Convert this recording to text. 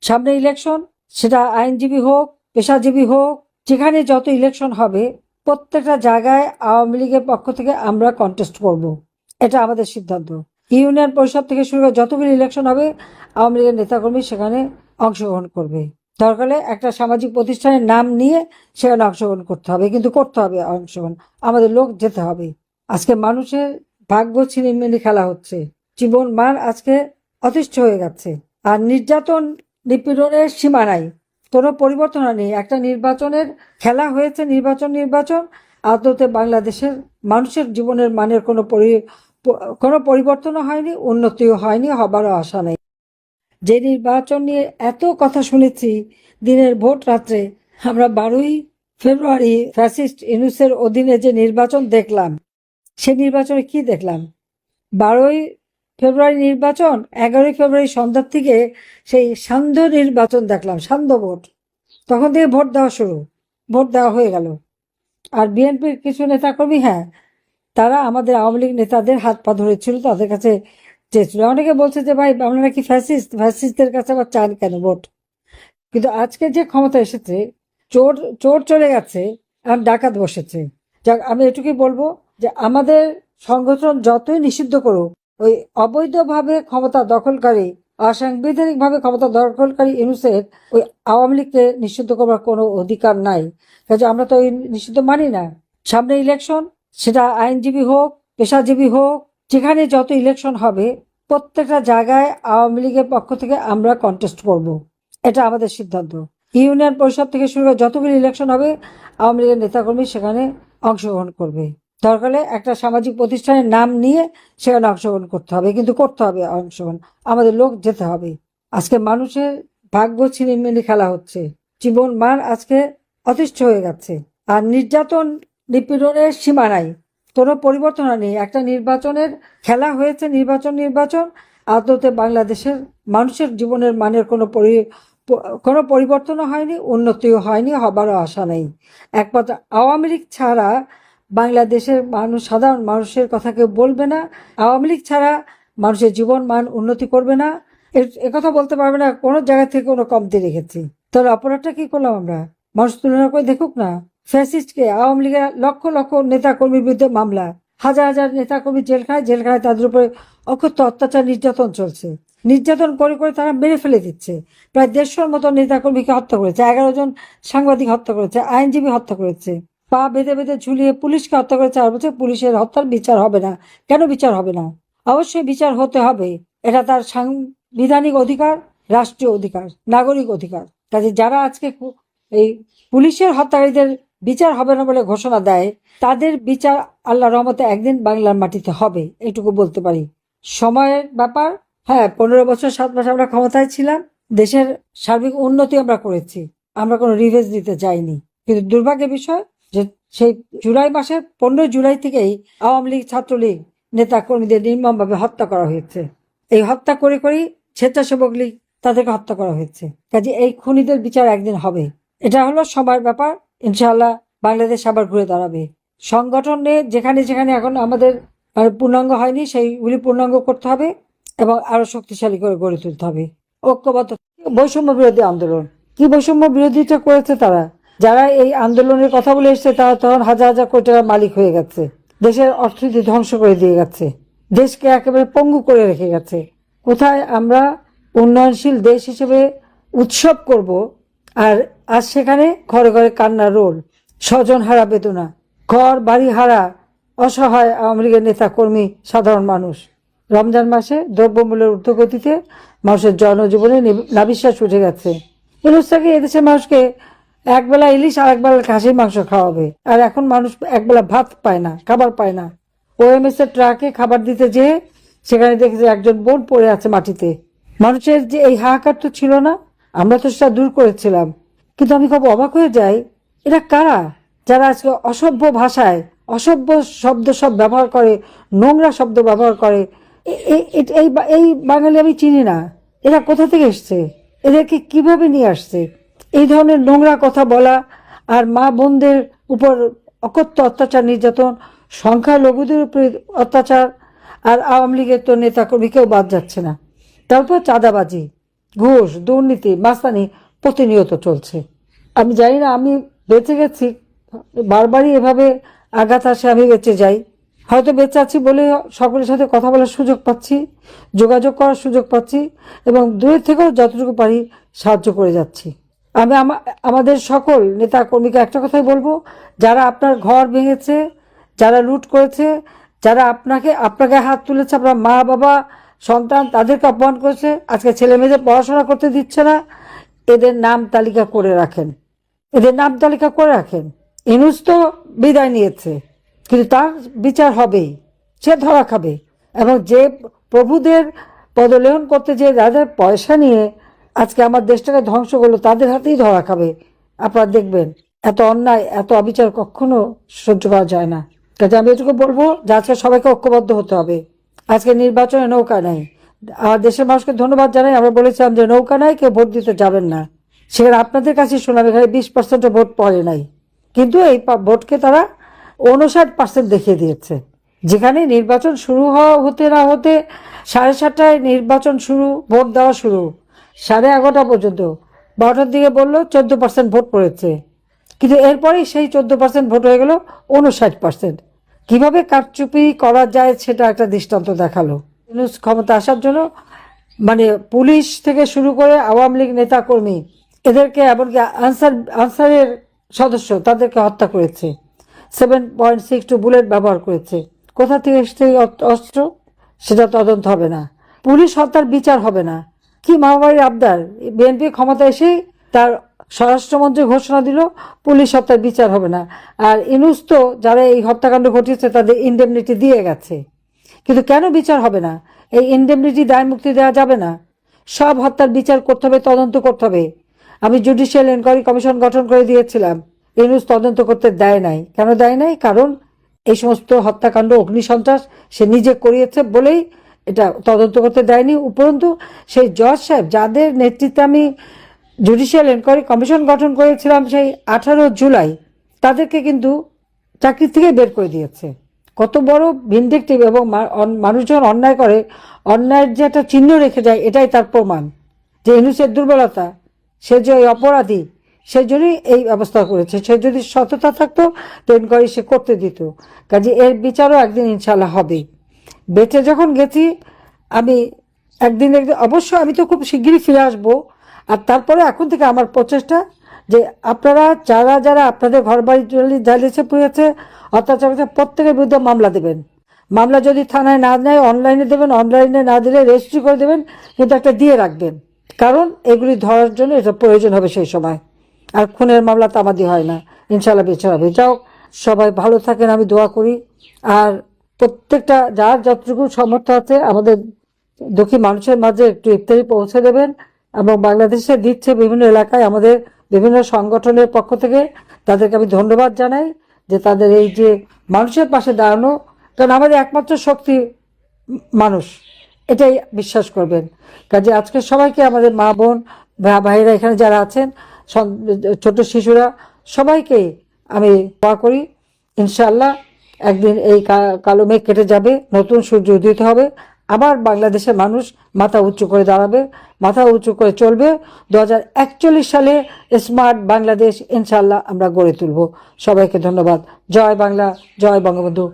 সামনে ইলেকশন, সেটা আইনজীবী হোক, পেশাজীবী হোক, যেখানে যত ইলেকশন হবে প্রত্যেকটা জায়গায় আওয়ামী লীগের পক্ষ থেকে আমরা কন্টেস্ট করব। এটা আমাদের সিদ্ধান্ত। ইউনিয়ন পরিষদ থেকে শুরু করে যতগুলি ইলেকশন হবে আওয়ামী লীগের নেতাকর্মী সেখানে অংশগ্রহণ করবে। দরকার হলে একটা সামাজিক প্রতিষ্ঠানের নাম নিয়ে সেখানে অংশগ্রহণ করতে হবে, কিন্তু করতে হবে অংশগ্রহণ, আমাদের লোক যেতে হবে। আজকে মানুষের ভাগ্য ছিনিমিনি খেলা হচ্ছে, জীবন মান আজকে অতিষ্ঠ হয়ে যাচ্ছে, আর নির্যাতন নিপীড়নের সীমা নাই, কোনো পরিবর্তন হয়নি। একটা নির্বাচনের খেলা হয়েছে, নির্বাচন আদতে বাংলাদেশের মানুষের জীবনের মানের কোনো পরিবর্তনও হয়নি, উন্নতিও হয়নি, হবারও আশা নেই। যে নির্বাচন নিয়ে এত কথা শুনেছি দিনের ভোট রাত্রে, আমরা 12ই ফেব্রুয়ারি ফ্যাসিস্ট ইউনূসের অধীনে যে নির্বাচন দেখলাম, সে নির্বাচনে কি দেখলাম? 12ই ফেব্রুয়ারি নির্বাচন, 11ই ফেব্রুয়ারি সন্ধ্যার থেকে সেই সান্ধ্য নির্বাচন দেখলাম, সান্ধ্য ভোট। তখন থেকে ভোট দেওয়া শুরু, ভোট দেওয়া হয়ে গেল। আর বিএনপির কিছু নেতাকর্মী, হ্যাঁ, তারা আমাদের আওয়ামী লীগ নেতাদের হাত পা ধরেছিল, তাদের কাছে চেয়েছিল। অনেকে বলছে যে ভাই আমরা নাকি ফ্যাসিস্টদের কাছে আবার চান কেন ভোট? কিন্তু আজকে যে ক্ষমতা এসেছে, চোর চোর চলে গেছে আর ডাকাত বসেছে। যাক, আমি এটুকুই বলবো যে আমাদের সংগঠন যতই নিষিদ্ধ করুক, ওই অবৈধভাবে ক্ষমতা দখলকারী, অসাংবিধানিকভাবে ক্ষমতা দখলকারী ইউনূসের ওই আওয়ামী লীগকে নিষিদ্ধ করবার কোনো অধিকার নাই। কাজে আমরা তো ওই নিষিদ্ধ মানি না। সামনে ইলেকশন, সেটা আইনজীবী হোক, পেশাজীবী হোক, যেখানে যত ইলেকশন হবে প্রত্যেকটা জায়গায় আওয়ামী লীগের পক্ষ থেকে আমরা কন্টেস্ট করব। এটা আমাদের সিদ্ধান্ত। ইউনিয়ন পরিষদ থেকে শুরু করে যতগুলি ইলেকশন হবে আওয়ামী লীগের নেতাকর্মী সেখানে অংশগ্রহণ করবে। দরকার হলে একটা সামাজিক প্রতিষ্ঠানের নাম নিয়ে সেখানে অংশগ্রহণ করতে হবে, কিন্তু করতে হবে অংশগ্রহণ, আমাদের লোক যেতে হবে। আজকে মানুষের ভাগ্য ছিনিমিনি খেলা হচ্ছে, জীবন মান আজকে অতিষ্ঠ হয়ে যাচ্ছে, আর নির্যাতন নিপীড়নের সীমা নাই, কোনো পরিবর্তন হয়নি। একটা নির্বাচনের খেলা হয়েছে, নির্বাচন আদতে বাংলাদেশের মানুষের জীবনের মানের কোনো পরিবর্তনও হয়নি, উন্নতিও হয়নি, হবারও আশা নেই। একমাত্র আওয়ামী লীগ ছাড়া বাংলাদেশের মানুষ, সাধারণ মানুষের কথা কেউ বলবে না। আওয়ামী লীগ ছাড়া মানুষের জীবন মান উন্নতি করবে না, একথা বলতে পারবে না কোনো জায়গা থেকে কোনো কমতি রেখেছি। তাহলে অপরাধটা কি করলাম আমরা? মানুষ তুলনা করে দেখুক না। ফ্যাসিস্টকে আওয়ামী লীগের লক্ষ লক্ষ নেতা কর্মীর বিরুদ্ধে মামলা, হাজার হাজার নেতা কর্মী জেলখানায় তাদের উপরে অকথ্য অত্যাচার নির্যাতন চলছে। নির্যাতন করে করে তারা মেরে ফেলে দিচ্ছে। প্রায় 150 মতো নেতাকর্মীকে হত্যা করেছে, 11 জন সাংবাদিক হত্যা করেছে, আইনজীবী হত্যা করেছে, পা বেঁধে বেঁধে ঝুলিয়ে পুলিশকে হত্যা করেছে। আর বলছে পুলিশের হত্যার বিচার হবে না। কেন বিচার হবে না? অবশ্যই বিচার হতে হবে, এটা তার সাংবিধানিক অধিকার, রাষ্ট্রীয় অধিকার, নাগরিক অধিকার। কাজে যারা আজকে এই পুলিশের হত্যাকারীদের বিচার হবে না বলে ঘোষণা দেয়, তাদের বিচার আল্লাহ রহমতে একদিন বাংলার মাটিতে হবে, এটুকু বলতে পারি। সময়ের ব্যাপার। হ্যাঁ, 15 বছর 7 মাস আমরা ক্ষমতায় ছিলাম, দেশের সার্বিক উন্নতি আমরা করেছি, আমরা কোনো রিভেঞ্জ দিতে চাইনি। কিন্তু দুর্ভাগ্যের বিষয় যে সেই জুলাই মাসের 15 জুলাই থেকেই আওয়ামী লীগ, ছাত্রলীগ নেতা কর্মীদের নির্মমভাবে হত্যা করা হয়েছে। এই হত্যা করে করেই স্বেচ্ছাসেবক লীগ তাদেরকে হত্যা করা হয়েছে। কাজে এই খুনিদের বিচার একদিন হবে, এটা হলো সময়ের ব্যাপার। ইনশাআল্লাহ বাংলাদেশ আবার ঘুরে দাঁড়াবে। সংগঠনে যেখানে যেখানে এখন আমাদের পূর্ণাঙ্গ হয়নি সেইগুলি পূর্ণাঙ্গ করতে হবে এবং আরো শক্তিশালী করে গড়ে তুলতে হবে। ঐক্যবদ্ধ। বৈষম্য বিরোধী আন্দোলন, কি বৈষম্য বিরোধিতা করেছে তারা? যারা এই আন্দোলনের কথা বলে এসছে তারা তখন হাজার হাজার কোটি টাকার মালিক হয়ে গেছে, দেশের অর্থনীতি ধ্বংস করে দিয়ে গেছে, দেশকে একেবারে পঙ্গু করে রেখে গেছে। কোথায় আমরা উন্নয়নশীল দেশ হিসেবে উৎসব করব, আর আজ সেখানে ঘরে ঘরে কান্নার রোল, স্বজন হারা বেদনা, ঘর বাড়ি হারা অসহায় আওয়ামী লীগের নেতা কর্মী, সাধারণ মানুষ। রমজান মাসে দ্রব্যমূল্যের ঊর্ধ্বগতিতে মানুষের জনজীবনে নাবিশ্বাস উঠে গেছে। ইউনূসকে এদেশের মানুষকে একবেলা ইলিশ আর একবেলা খাসির মাংস খাওয়াবে, আর এখন মানুষ একবেলা ভাত পায় না, খাবার পায় না। ওএমএস এর ট্রাকে খাবার দিতে যেয়ে সেখানে দেখেছে একজন বোন পড়ে আছে মাটিতে। মানুষের যে এই হাহাকার তো ছিল না, আমরা তো সেটা দূর করেছিলাম। কিন্তু আমি খুব অবাক হয়ে যাই, এরা কারা যারা আজকে অসভ্য ভাষায় অসভ্য শব্দ সব ব্যবহার করে, নোংরা শব্দ ব্যবহার করে। এই বাঙালি আমি চিনি না, এরা কোথা থেকে এসছে? এদেরকে কিভাবে নিয়ে আসছে? এই ধরনের নোংরা কথা বলা, আর মা বোনদের উপর অকথ্য অত্যাচার নির্যাতন, সংখ্যালঘুদের উপর অত্যাচার, আর আওয়ামী লীগের তো নেতা কর্মী কেউ বাদ যাচ্ছে না। তারপর চাঁদাবাজি, ঘুষ, দুর্নীতি, মাস্তানি প্রতিনিয়ত চলছে। আমি জানি না আমি বেঁচে গেছি, বারবারই এভাবে আঘাত আসে, আমি বেঁচে যাই। হয়তো বেঁচে আছি বলে সকলের সাথে কথা বলার সুযোগ পাচ্ছি, যোগাযোগ করার সুযোগ পাচ্ছি এবং দূরের থেকেও যতটুকু পারি সাহায্য করে যাচ্ছি। আমি আমাদের সকল নেতা কর্মীকে একটা কথাই বলবো, যারা আপনার ঘর ভেঙেছে, যারা লুট করেছে, যারা আপনাকে হাত তুলেছে, আপনার মা বাবা সন্তান তাদেরকে অপমান করেছে, আজকে ছেলে মেয়েদের পড়াশোনা করতে দিচ্ছে না, এদের নাম তালিকা করে রাখেন, এদের নাম তালিকা করে রাখেন। ইনুস তো বিদায় নিয়েছে, কিন্তু তার বিচার হবেই, সে ধরা খাবে। এবং যে প্রভুদের পদলেহন করতে যে যাদের পয়সা নিয়ে আজকে আমার দেশটাকে ধ্বংস করলো, তাদের হাতেই ধরা খাবে। আপনারা দেখবেন এত অন্যায়, এত অবিচার কখনো সহ্য করা যায় না। কাজে আমি এটুকু বলবো যে আজকে সবাইকে ঐক্যবদ্ধ হতে হবে। আজকে নির্বাচনে নৌকা নাই, আমার দেশের মানুষকে ধন্যবাদ জানাই। আমরা বলেছিলাম যে নৌকা নাই, কেউ ভোট দিতে যাবেন না। সেখানে আপনাদের কাছে শুনলাম এখানে 20% ভোট পড়ে নাই, কিন্তু এই ভোটকে তারা 59% দেখিয়ে দিয়েছে। যেখানে নির্বাচন শুরু হতে না হতে 7:30টায় নির্বাচন শুরু, ভোট দেওয়া শুরু, 11:30 পর্যন্ত, 12টার দিকে বললো 14% ভোট পড়েছে, কিন্তু এরপরেই সেই 14% ভোট হয়ে গেল 59%। কিভাবে কারচুপি করা যায় সেটা একটা দৃষ্টান্ত দেখালো। ক্ষমতা আসার জন্য মানে পুলিশ থেকে শুরু করে আওয়ামী লীগ নেতা কর্মী এদেরকে, এমনকি আনসারের সদস্য তাদেরকে হত্যা করেছে, 7.62 বুলেট ব্যবহার করেছে। কোথা থেকে এসছে অস্ত্র সেটা তদন্ত হবে না, পুলিশ হত্যার বিচার হবে না। কি মামাবাড়ির আবদার, বিএনপি ক্ষমতা এসেই তার স্বরাষ্ট্রমন্ত্রী ঘোষণা দিল পুলিশ হত্যার বিচার হবে না। আর ইনুস তো যারা এই হত্যাকাণ্ড ঘটিয়েছে তাদের ইনডেমনিটি দিয়ে গেছে, কিন্তু কেন বিচার হবে না? এই ইনডেমনিটি দায় মুক্তি দেওয়া যাবে না, সব হত্যার বিচার করতে হবে, তদন্ত করতে হবে। আমি জুডিশিয়াল এনকোয়ারি কমিশন গঠন করে দিয়েছিলাম, ইনুস তদন্ত করতে দেয় নাই। কেন দেয় নাই? কারণ এই সমস্ত হত্যাকাণ্ড, অগ্নিসন্ত্রাস সে নিজে করিয়েছে বলেই এটা তদন্ত করতে দেয়নি। উপরন্তু সেই জজ সাহেব যাদের নেতৃত্বে আমি জুডিশিয়াল এনকোয়ারি কমিশন গঠন করেছিলাম সেই 18 জুলাই, তাদেরকে কিন্তু চাকরি থেকে বের করে দিয়েছে। কত বড় ভিনডিকটিভ! এবং মানুষ যখন অন্যায় করে, অন্যায়ের যে একটা চিহ্ন রেখে যায়, এটাই তার প্রমাণ যে ইনুসের দুর্বলতা, সে যে অপরাধী, সেই জন্যই এই ব্যবস্থা করেছে। সে যদি সততা থাকতো তো এনকোয়ারি সে করতে দিত। কাজে এর বিচারও একদিন ইনশাল্লাহ হবে। বেঁচে যখন গেছি আমি একদিন অবশ্য আমি তো খুব শিগগিরই ফিরে আসবো। আর তারপরে এখন থেকে আমার প্রচেষ্টা যে আপনারা যারা যারা আপনাদের ঘর বাড়ি জ্বালিয়েছে, পুড়িয়েছে, অত্যাচার করেছে, প্রত্যেকের বিরুদ্ধে মামলা দেবেন। মামলা যদি থানায় না নেয় অনলাইনে দেবেন, অনলাইনে না দিলে রেজিস্ট্রি করে দেবেন, কিন্তু একটা দিয়ে রাখবেন, কারণ এগুলি ধরার জন্য এটা প্রয়োজন হবে সেই সময়। আর খুনের মামলা তো আমাদের হয় না, ইনশাল্লাহ বিচার হবে। যাও, সবাই ভালো থাকেন, আমি দোয়া করি। আর প্রত্যেকটা যার যতটুকু সামর্থ্য আছে আমাদের দুঃখী মানুষের মাঝে একটু ইফতারি পৌঁছে দেবেন। এবং বাংলাদেশে দিচ্ছে বিভিন্ন এলাকায় আমাদের বিভিন্ন সংগঠনের পক্ষ থেকে, তাদেরকে আমি ধন্যবাদ জানাই যে তাদের এই যে মানুষের পাশে দাঁড়ানো। কারণ আমাদের একমাত্র শক্তি মানুষ, এটাই বিশ্বাস করবেন। কাজে আজকে সবাইকে, আমাদের মা বোন ভাইরা এখানে যারা আছেন, ছোট শিশুরা, সবাইকে আমি দোয়া করি ইনশাআল্লাহ একদিন এই কালো মেঘ কেটে যাবে, নতুন সূর্য উদিত হবে, আবার বাংলাদেশের মানুষ মাথা উঁচু করে দাঁড়াবে, মাথা উঁচু করে চলবে। 2041 সালে স্মার্ট বাংলাদেশ ইনশাআল্লাহ আমরা গড়ে তুলব। সবাইকে ধন্যবাদ। জয় বাংলা, জয় বঙ্গবন্ধু।